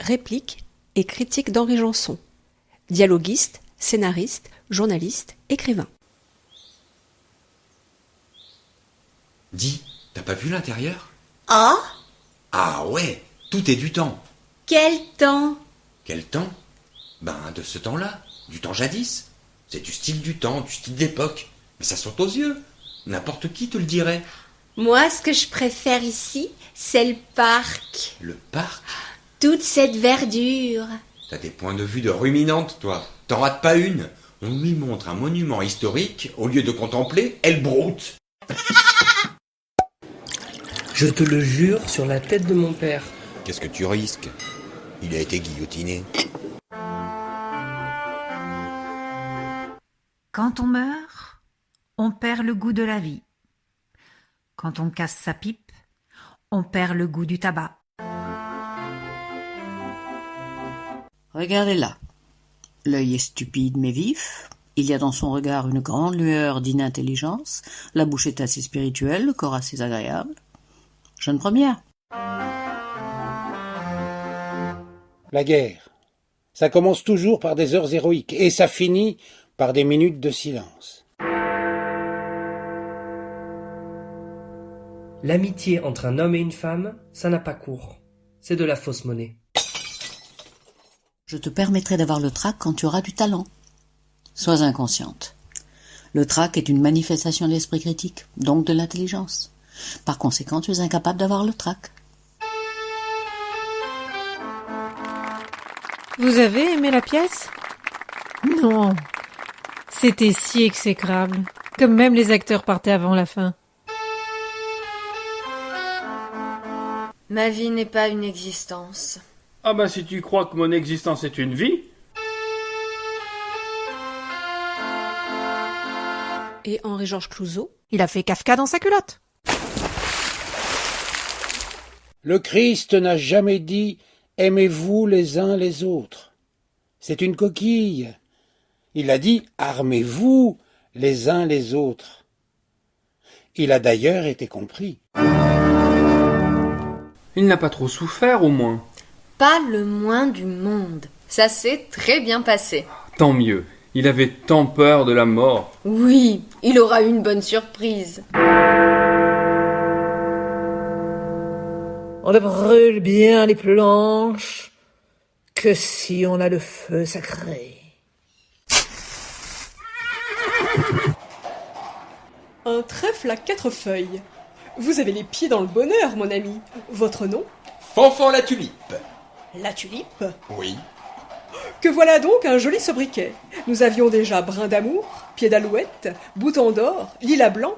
répliques et critiques d'Henri Janson. Dialoguiste, scénariste, journaliste, écrivain. Dis, t'as pas vu l'intérieur? Ah? Ah ouais, tout est du temps. Quel temps? Quel temps? Ben, de ce temps-là, du temps jadis. C'est du style du temps, du style d'époque. Mais ça saute aux yeux. N'importe qui te le dirait. Moi, ce que je préfère ici, c'est le parc. Le parc? Toute cette verdure. T'as des points de vue de ruminante, toi. T'en rates pas une. On lui montre un monument historique, au lieu de contempler, elle broute. Je te le jure sur la tête de mon père. Qu'est-ce que tu risques? Il a été guillotiné. Quand on meurt, on perd le goût de la vie. Quand on casse sa pipe, on perd le goût du tabac. Regardez-la. L'œil est stupide mais vif. Il y a dans son regard une grande lueur d'inintelligence. La bouche est assez spirituelle, le corps assez agréable. Jeune première. La guerre, ça commence toujours par des heures héroïques et ça finit par des minutes de silence. L'amitié entre un homme et une femme, ça n'a pas cours. C'est de la fausse monnaie. Je te permettrai d'avoir le trac quand tu auras du talent. Sois inconsciente. Le trac est une manifestation de l'esprit critique, donc de l'intelligence. Par conséquent, tu es incapable d'avoir le trac. Vous avez aimé la pièce? Non. C'était si exécrable, comme même les acteurs partaient avant la fin. Ma vie n'est pas une existence. Ah bah si tu crois que mon existence est une vie... Et Henri-Georges Clouzot? Il a fait Kafka dans sa culotte. Le Christ n'a jamais dit « aimez-vous les uns les autres ». C'est une coquille. Il a dit « armez-vous les uns les autres ». Il a d'ailleurs été compris. Il n'a pas trop souffert au moins. Pas le moins du monde. Ça s'est très bien passé. Tant mieux. Il avait tant peur de la mort. Oui, il aura eu une bonne surprise. On ne brûle bien les planches que si on a le feu sacré. Un trèfle à 4 feuilles. Vous avez les pieds dans le bonheur, mon ami. Votre nom? Fanfan la tulipe. La tulipe? Oui. Que voilà donc un joli sobriquet. Nous avions déjà brin d'amour, pied d'alouette, bouton d'or, lilas blanc.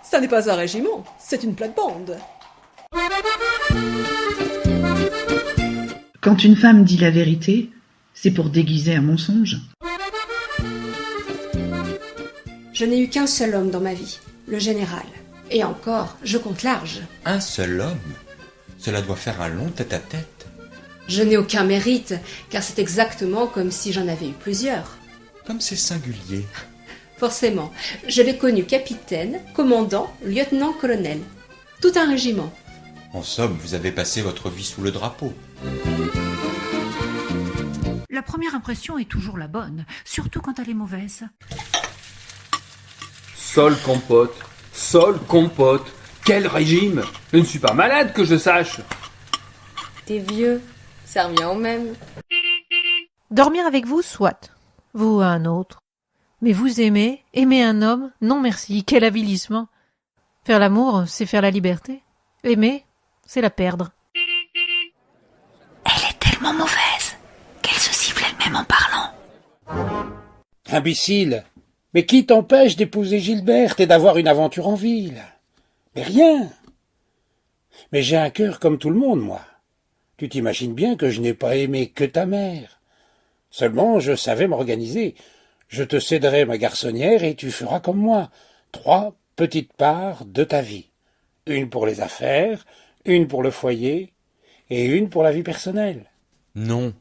Ça n'est pas un régiment, c'est une plate-bande. Quand une femme dit la vérité, c'est pour déguiser un mensonge. Je n'ai eu qu'un seul homme dans ma vie, le général. Et encore, je compte large. Un seul homme? Cela doit faire un long tête-à-tête. Je n'ai aucun mérite, car c'est exactement comme si j'en avais eu plusieurs. Comme c'est singulier. Forcément, je l'ai connu capitaine, commandant, lieutenant-colonel. Tout un régiment. En somme, vous avez passé votre vie sous le drapeau. La première impression est toujours la bonne, surtout quand elle est mauvaise. Sol compote. Sol compote. Quel régime! Je ne suis pas malade que je sache. T'es vieux, ça revient au même. Dormir avec vous, soit. Vous ou un autre. Mais vous aimez un homme? Non merci, quel avilissement. Faire l'amour, c'est faire la liberté. Aimer, c'est la perdre. Elle est tellement mauvaise qu'elle se siffle elle-même en parlant. Imbécile! Mais qui t'empêche d'épouser Gilberte et d'avoir une aventure en ville? Mais rien! Mais j'ai un cœur comme tout le monde, moi. Tu t'imagines bien que je n'ai pas aimé que ta mère. Seulement, je savais m'organiser. Je te céderai ma garçonnière et tu feras comme moi. 3 petites parts de ta vie. Une pour les affaires, une pour le foyer et une pour la vie personnelle. Non.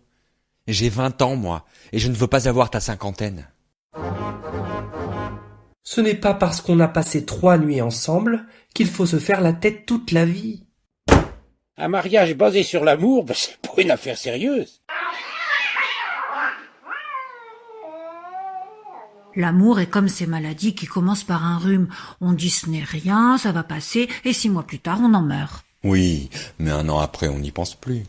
J'ai 20 ans, moi, et je ne veux pas avoir ta cinquantaine. Ce n'est pas parce qu'on a passé 3 nuits ensemble qu'il faut se faire la tête toute la vie. Un mariage basé sur l'amour, c'est pas une affaire sérieuse. L'amour est comme ces maladies qui commencent par un rhume. On dit ce n'est rien, ça va passer, et 6 mois plus tard, on en meurt. Oui, mais 1 an après, on n'y pense plus.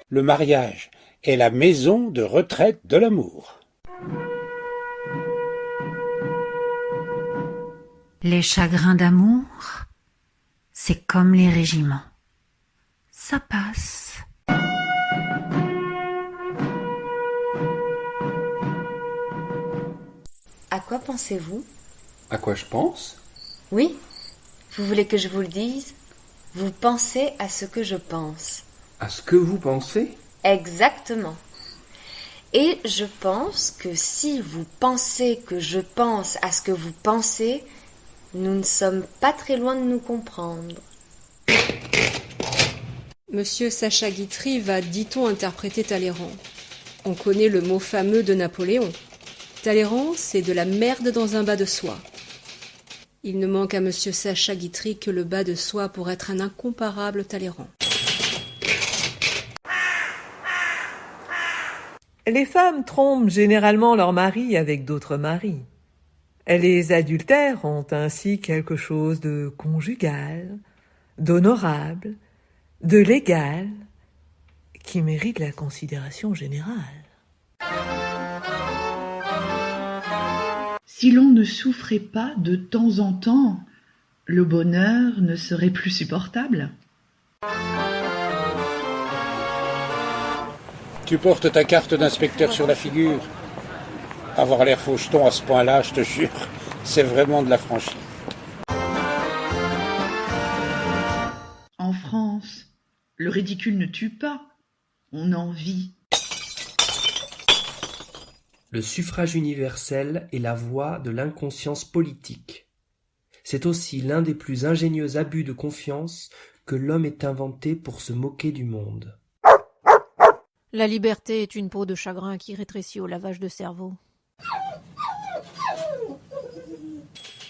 Le mariage est la maison de retraite de l'amour. Les chagrins d'amour, c'est comme les régiments. Ça passe. À quoi pensez-vous? À quoi je pense? Oui, vous voulez que je vous le dise? Vous pensez à ce que je pense. À ce que vous pensez? Exactement. Et je pense que si vous pensez que je pense à ce que vous pensez, nous ne sommes pas très loin de nous comprendre. Monsieur Sacha Guitry va, dit-on, interpréter Talleyrand. On connaît le mot fameux de Napoléon. Talleyrand, c'est de la merde dans un bas de soie. Il ne manque à monsieur Sacha Guitry que le bas de soie pour être un incomparable Talleyrand. Les femmes trompent généralement leur mari avec d'autres maris. Les adultères ont ainsi quelque chose de conjugal, d'honorable, de légal, qui mérite la considération générale. Si l'on ne souffrait pas de temps en temps, le bonheur ne serait plus supportable. Tu portes ta carte d'inspecteur sur la figure. Avoir l'air faucheton à ce point-là, je te jure, c'est vraiment de la franchise. En France, le ridicule ne tue pas, on en vit. Le suffrage universel est la voie de l'inconscience politique. C'est aussi l'un des plus ingénieux abus de confiance que l'homme ait inventé pour se moquer du monde. La liberté est une peau de chagrin qui rétrécit au lavage de cerveau.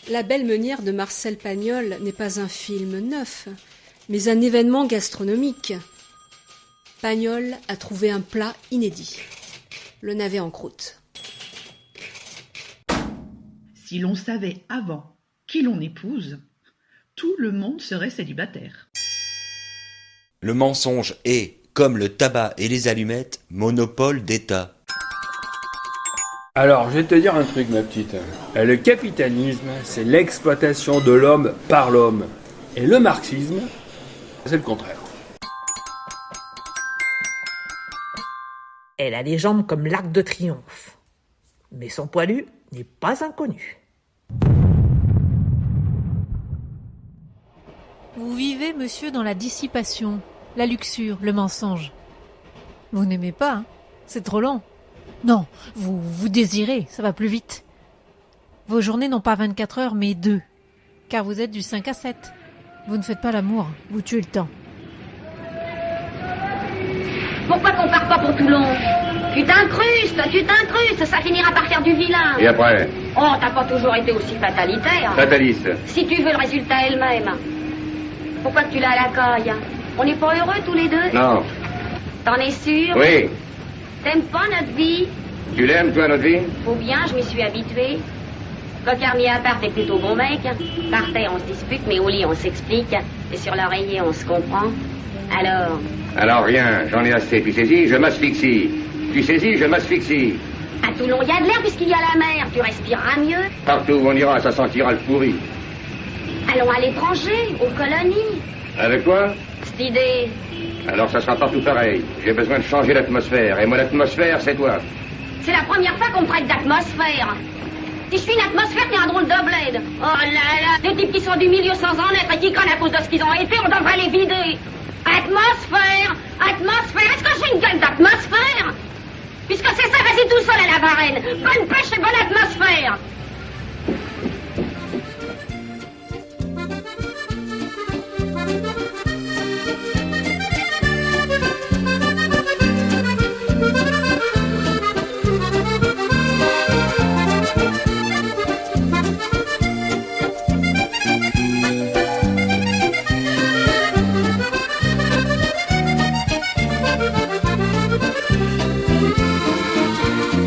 La belle meunière de Marcel Pagnol n'est pas un film neuf, mais un événement gastronomique. Pagnol a trouvé un plat inédit, le navet en croûte. Si l'on savait avant qui l'on épouse, tout le monde serait célibataire. Le mensonge est, comme le tabac et les allumettes, monopole d'État. Alors, je vais te dire un truc, ma petite. Le capitalisme, c'est l'exploitation de l'homme par l'homme. Et le marxisme, c'est le contraire. Elle a les jambes comme l'Arc de Triomphe. Mais son poilu n'est pas inconnu. Vous vivez, monsieur, dans la dissipation, la luxure, le mensonge. Vous n'aimez pas, hein? C'est trop lent. Non, vous désirez, ça va plus vite. Vos journées n'ont pas 24 heures, mais 2. Car vous êtes du 5 à 7. Vous ne faites pas l'amour, vous tuez le temps. Pourquoi qu'on part pas pour Toulon? Tu t'incrustes, ça finira par faire du vilain. Et après? Oh, t'as pas toujours été aussi fatalitaire. Fataliste. Si tu veux le résultat elle-même. Pourquoi tu l'as à la caille? On n'est pas heureux tous les deux? Non. T'en es sûr? Oui. T'aimes pas notre vie? Tu l'aimes, toi, notre vie? Faut bien, je m'y suis habituée. Cocarnier à part, t'es plutôt bon mec. Par terre, on se dispute, mais au lit, on s'explique. Et sur l'oreiller, on se comprend. Alors? Alors rien, j'en ai assez. Tu saisis, je m'asphyxie. Tu saisis, je m'asphyxie. À Toulon, il y a de l'air puisqu'il y a la mer. Tu respireras mieux. Partout où on ira, ça sentira le pourri. Allons à l'étranger, aux colonies. Avec quoi? Cette idée. Alors ça sera partout pareil. J'ai besoin de changer l'atmosphère. Et mon atmosphère, c'est toi. C'est la première fois qu'on me prête d'atmosphère. Si je suis une atmosphère, t'es un drôle de bled. Oh là là, des types qui sont du milieu sans en être et qui crânent à cause de ce qu'ils ont été, on devrait les vider. Atmosphère, est-ce que j'ai une gueule d'atmosphère? Puisque c'est ça, vas-y tout seul à la Varenne. Bonne pêche et bonne atmosphère.